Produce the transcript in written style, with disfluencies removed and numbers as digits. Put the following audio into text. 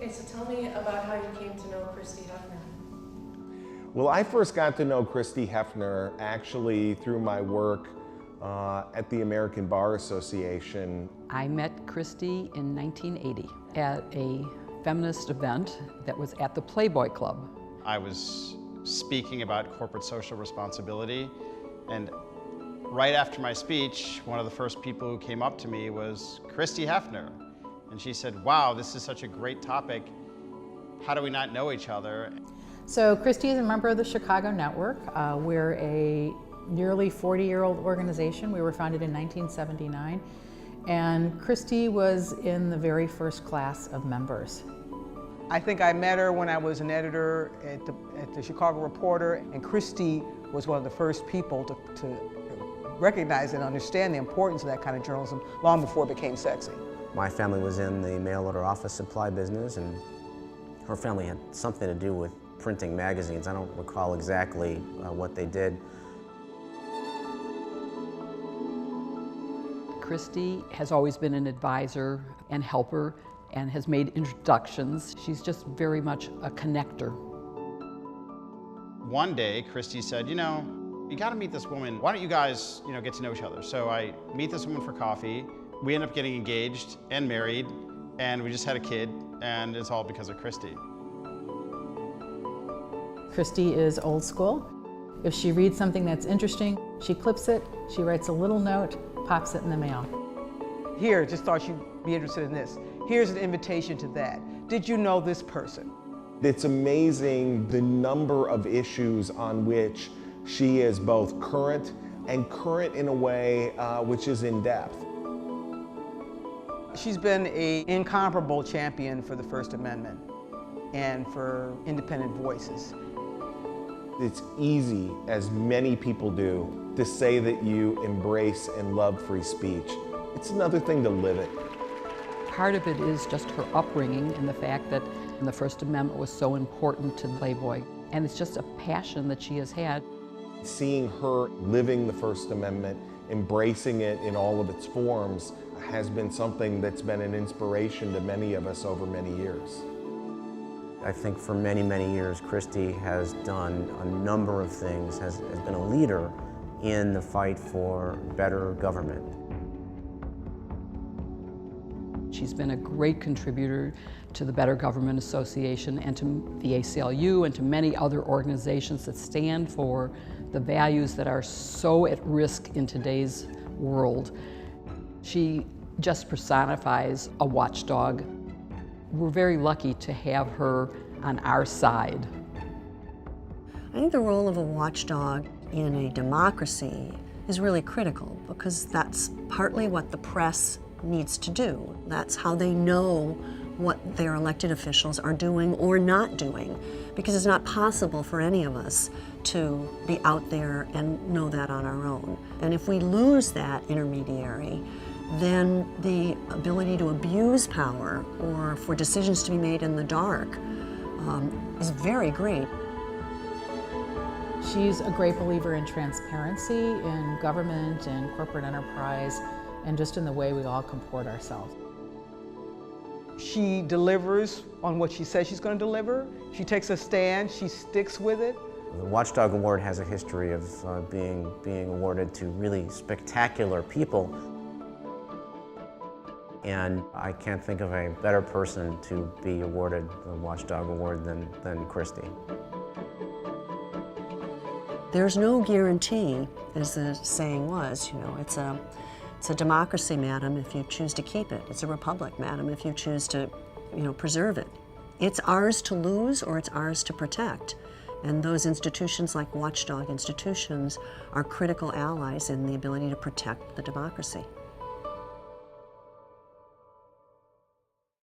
Okay, so tell me about how you came to know Christie Hefner. Well, I first got to know Christie Hefner actually through my work at the American Bar Association. I met Christie in 1980 at a feminist event that was at the Playboy Club. I was speaking about corporate social responsibility, and right after my speech, one of the first people who came up to me was Christie Hefner. And she said, wow, this is such a great topic. How do we not know each other? So Christie is a member of the Chicago Network. We're a nearly 40-year-old organization. We were founded in 1979. And Christie was in the very first class of members. I think I met her when I was an editor at the Chicago Reporter, and Christie was one of the first people to recognize and understand the importance of that kind of journalism long before it became sexy. My family was in the mail order office supply business, and her family had something to do with printing magazines. I don't recall exactly what they did. Christie has always been an advisor and helper and has made introductions. She's just very much a connector. One day, Christie said, you know, you gotta meet this woman. Why don't you guys, get to know each other? So I meet this woman for coffee. We end up getting engaged and married, and we just had a kid, and it's all because of Christie. Christie is old school. If she reads something that's interesting, she clips it, she writes a little note, pops it in the mail. Here, just thought you'd be interested in this. Here's an invitation to that. Did you know this person? It's amazing the number of issues on which she is both current and current in a way which is in depth. She's been an incomparable champion for the First Amendment and for independent voices. It's easy, as many people do, to say that you embrace and love free speech. It's another thing to live it. Part of it is just her upbringing and the fact that the First Amendment was so important to Playboy. And it's just a passion that she has had. Seeing her living the First Amendment, embracing it in all of its forms, has been something that's been an inspiration to many of us over many years. I think for many, many years, Christie has done a number of things, has been a leader in the fight for better government. She's been a great contributor to the Better Government Association and to the ACLU and to many other organizations that stand for the values that are so at risk in today's world. She just personifies a watchdog. We're very lucky to have her on our side. I think the role of a watchdog in a democracy is really critical because that's partly what the press needs to do. That's how they know what their elected officials are doing or not doing, because it's not possible for any of us to be out there and know that on our own. And if we lose that intermediary, then the ability to abuse power or for decisions to be made in the dark is very great. She's a great believer in transparency, in government and corporate enterprise, and just in the way we all comport ourselves. She delivers on what she says she's going to deliver. She takes a stand, she sticks with it. The Watchdog Award has a history of being awarded to really spectacular people. And I can't think of a better person to be awarded the Watchdog Award than Christie. There's no guarantee, as the saying was, it's a democracy, madam, if you choose to keep it. It's a republic, madam, if you choose to, preserve it. It's ours to lose or it's ours to protect. And those institutions like watchdog institutions are critical allies in the ability to protect the democracy.